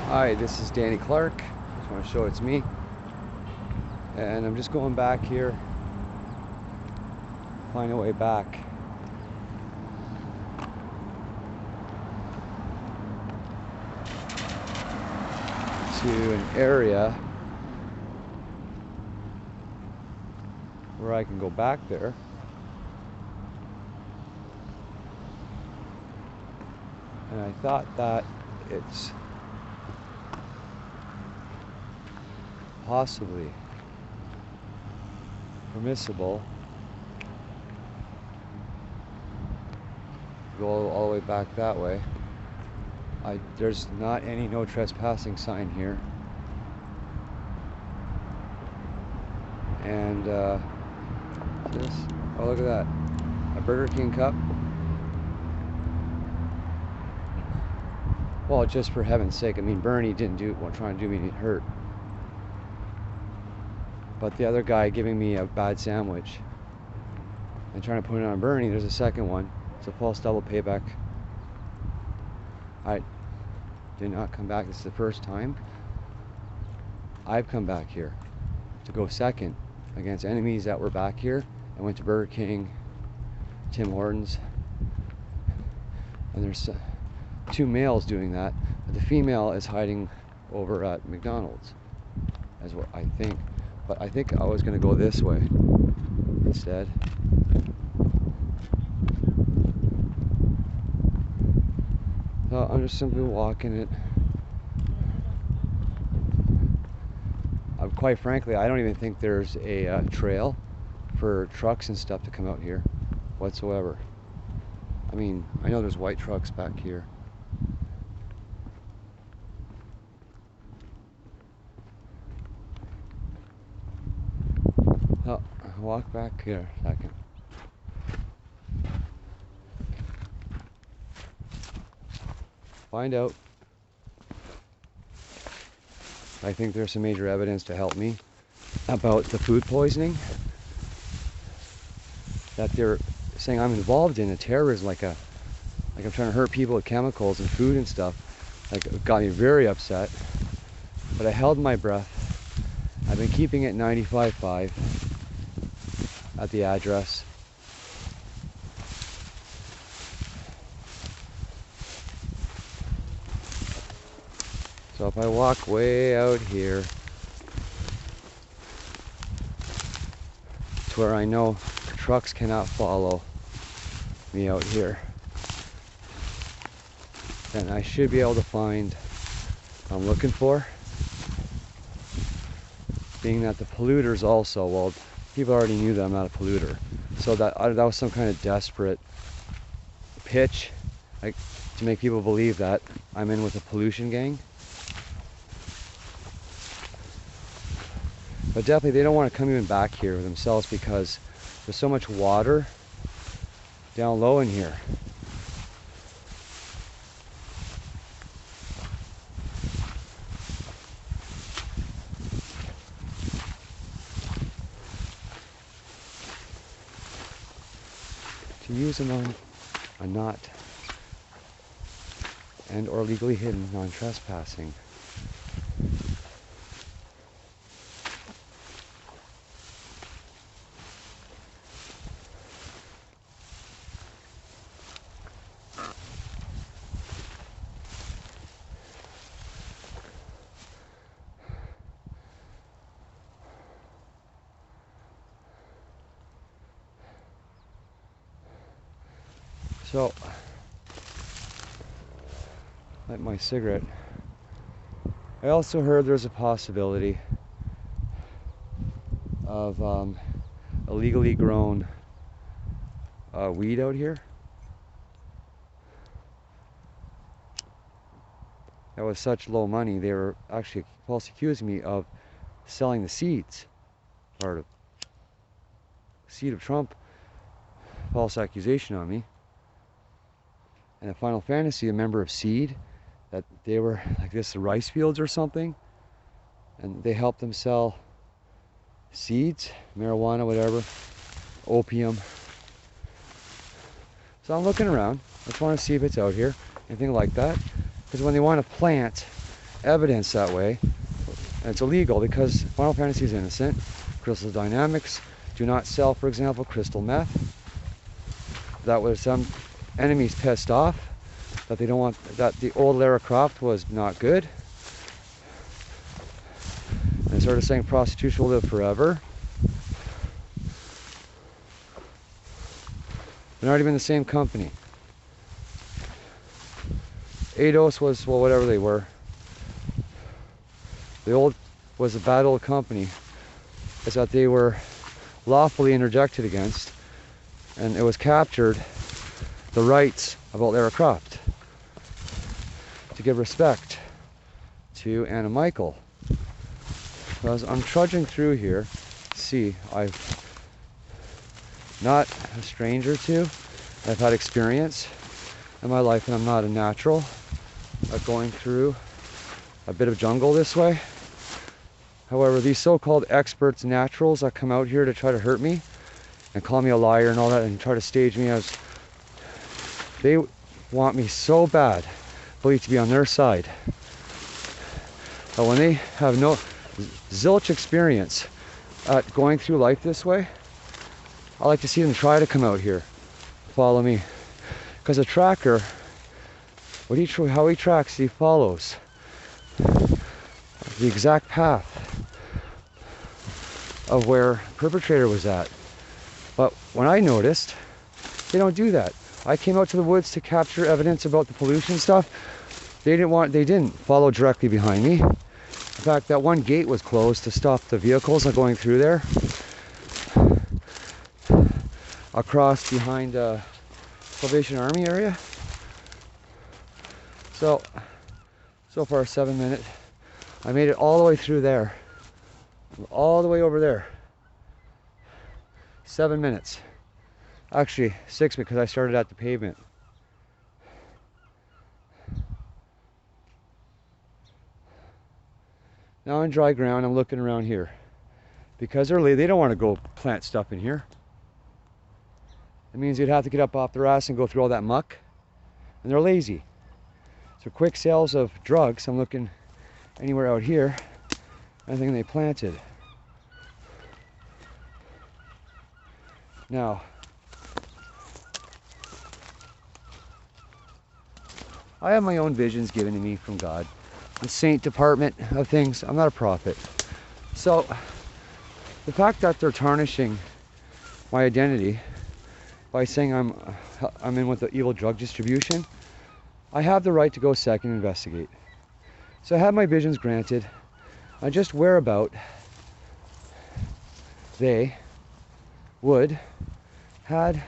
Hi, this is Danny Clark. Just want to show it's me. And I'm just going back here, find a way back. To an area where I can go back there. And I thought that it's possibly permissible to go all the way back that way. There's not any no trespassing sign here. And oh, look at that, a Burger King cup. Well, just for heaven's sake, I mean, Bernie didn't do well, trying to do me any hurt. But the other guy giving me a bad sandwich and trying to put it on Bernie, there's a second one. It's a false double payback. I did not come back. This is the first time I've come back here to go second against enemies that were back here. I went to Burger King, Tim Hortons, and there's two males doing that, but the female is hiding over at McDonald's, as what I think. But I think I was going to go this way instead. So I'm just simply walking it. Quite frankly, I don't even think there's a trail for trucks and stuff to come out here whatsoever. I mean, I know there's white trucks back here. Oh, I'll walk back here a second. Find out. I think there's some major evidence to help me about the food poisoning that they're saying I'm involved in, a terrorism, like I'm trying to hurt people with chemicals and food and stuff. Like, it got me very upset, but I held my breath. I've been keeping it 95.5 at the address. So if I walk way out here to where I know trucks cannot follow me out here, then I should be able to find what I'm looking for. Being that the polluters also, well, people already knew that I'm not a polluter. So that was some kind of desperate pitch, like, to make people believe that I'm in with a pollution gang. But definitely they don't want to come even back here themselves because there's so much water down low in here. To use them on a not and or legally hidden non-trespassing. So, light my cigarette. I also heard there's a possibility of illegally grown weed out here. That was such low money, they were actually false accusing me of selling the seeds. Part of seed of Trump, false accusation on me. And in Final Fantasy, a member of Seed, that they were like this, the rice fields or something, and they helped them sell seeds, marijuana, whatever, opium. So I'm looking around. I just want to see if it's out here, anything like that. Because when they want to plant evidence that way. And it's illegal because Final Fantasy is innocent. Crystal Dynamics do not sell, for example, crystal meth. That was some enemies pissed off that they don't want, that the old Lara Croft was not good. And they started saying prostitution will live forever. They're not even the same company. Eidos was, well, whatever they were. The old was a bad old company. Is that they were lawfully interjected against, and it was captured the rights about Lara Croft to give respect to Anna Michael. So as I'm trudging through here, see, I've not a stranger to. I've had experience in my life, and I'm not a natural at going through a bit of jungle this way. However, these so-called experts, naturals that come out here to try to hurt me and call me a liar and all that and try to stage me as, they want me so bad, believe to be on their side. But when they have no zilch experience at going through life this way, I like to see them try to come out here, follow me. Because a tracker, how he tracks, he follows the exact path of where the perpetrator was at. But when I noticed, they don't do that. I came out to the woods to capture evidence about the pollution stuff. They didn't follow directly behind me. In fact, that one gate was closed to stop the vehicles going through there. Across behind Salvation Army area. So far 7 minutes. I made it all the way through there. All the way over there. 7 minutes. Actually, 6 because I started at the pavement. Now on dry ground, I'm looking around here. Because they don't want to go plant stuff in here. It means you'd have to get up off their ass and go through all that muck. And they're lazy. So quick sales of drugs, I'm looking anywhere out here. Anything they planted. Now, I have my own visions given to me from God. The saint department of things. I'm not a prophet. So, the fact that they're tarnishing my identity by saying I'm in with the evil drug distribution, I have the right to go second and investigate. So I have my visions granted. I just whereabout they had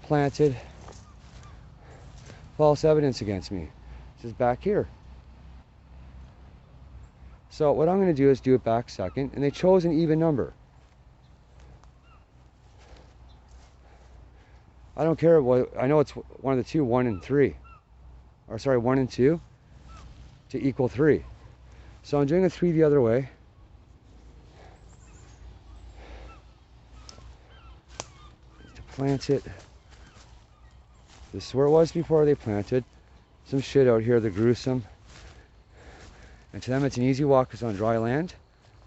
planted false evidence against me. This is back here. So what I'm going to do is do it back second, and they chose an even number. I don't care what, I know it's one of the two, 1 and 3. Or sorry, 1 and 2 to equal 3. So I'm doing a 3 the other way. To plant it. This is where it was before they planted. Some shit out here, they're gruesome. And to them it's an easy walk because it's on dry land.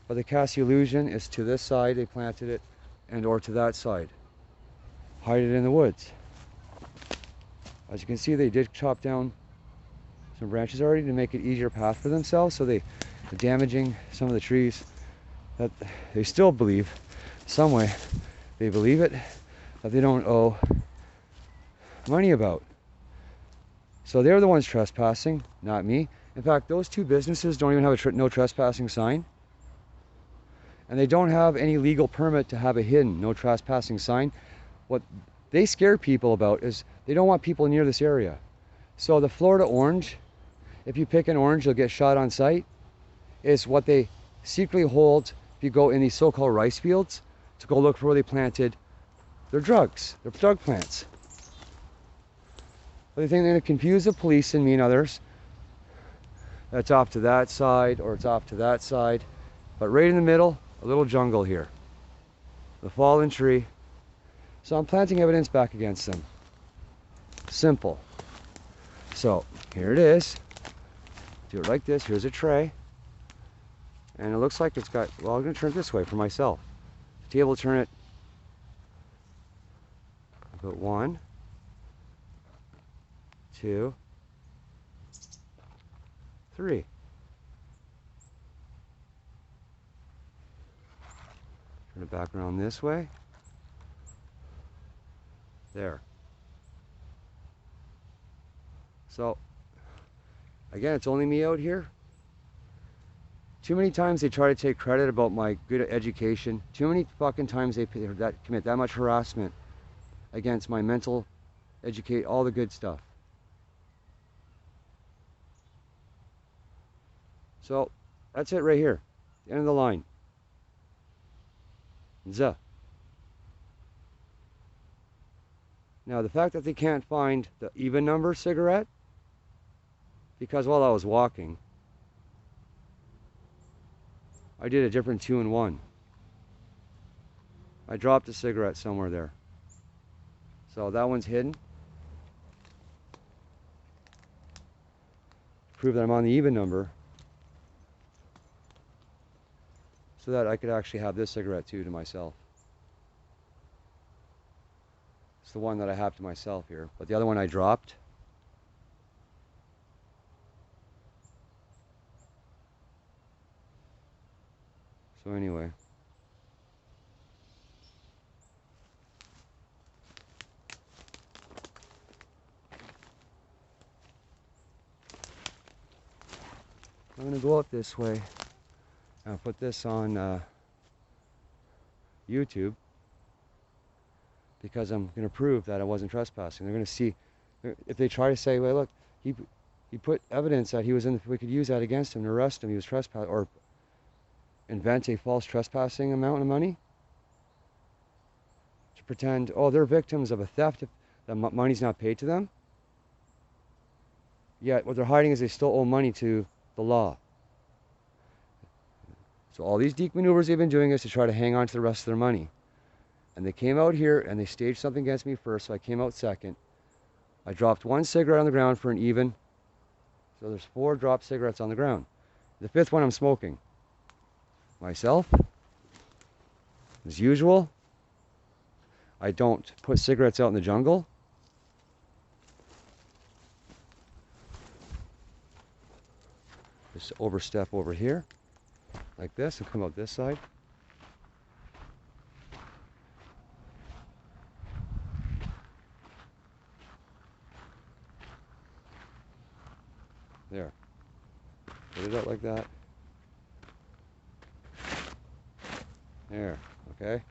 But they cast the illusion is to this side they planted it, and or to that side. Hide it in the woods. As you can see, they did chop down some branches already to make it easier path for themselves, so they're damaging some of the trees that they still believe, some way, they believe it, that they don't owe money about. So they're the ones trespassing, not me. In fact, those two businesses don't even have a no trespassing sign. And they don't have any legal permit to have a hidden no trespassing sign. What they scare people about is they don't want people near this area. So the Florida orange, if you pick an orange, you'll get shot on sight, is what they secretly hold if you go in these so-called rice fields to go look for where they planted their drugs, their drug plants. But they think they're going to confuse the police and me and others. That's off to that side, or it's off to that side. But right in the middle, a little jungle here. The fallen tree. So I'm planting evidence back against them. Simple. So here it is. Do it like this. Here's a tray. And it looks like it's got, well, I'm going to turn it this way for myself. To be able to turn it about 1, 2, 3. Turn it back around this way. There. So, again, it's only me out here. Too many times they try to take credit about my good education. Too many fucking times they commit that much harassment against my mental educate, all the good stuff. So, that's it right here. The end of the line. Zuh. Now, the fact that they can't find the even number cigarette, because while I was walking, I did a different 2 and 1. I dropped a cigarette somewhere there. So that one's hidden. Prove that I'm on the even number, so that I could actually have this cigarette too to myself. It's the one that I have to myself here, but the other one I dropped. So anyway. I'm going to go out this way and put this on YouTube, because I'm going to prove that I wasn't trespassing. They're going to see, if they try to say, well, look, he put evidence that he was in, we could use that against him to arrest him, he was trespassing, or invent a false trespassing amount of money to pretend, oh, they're victims of a theft if the money's not paid to them. Yet what they're hiding is they still owe money to the law. So all these deke maneuvers they've been doing is to try to hang on to the rest of their money. And they came out here and they staged something against me first, so I came out second. I dropped 1 cigarette on the ground for an even. So there's 4 dropped cigarettes on the ground. The 5th one I'm smoking. Myself, as usual, I don't put cigarettes out in the jungle. Just overstep over here, like this, and come out this side. There. Put it out like that. There, okay?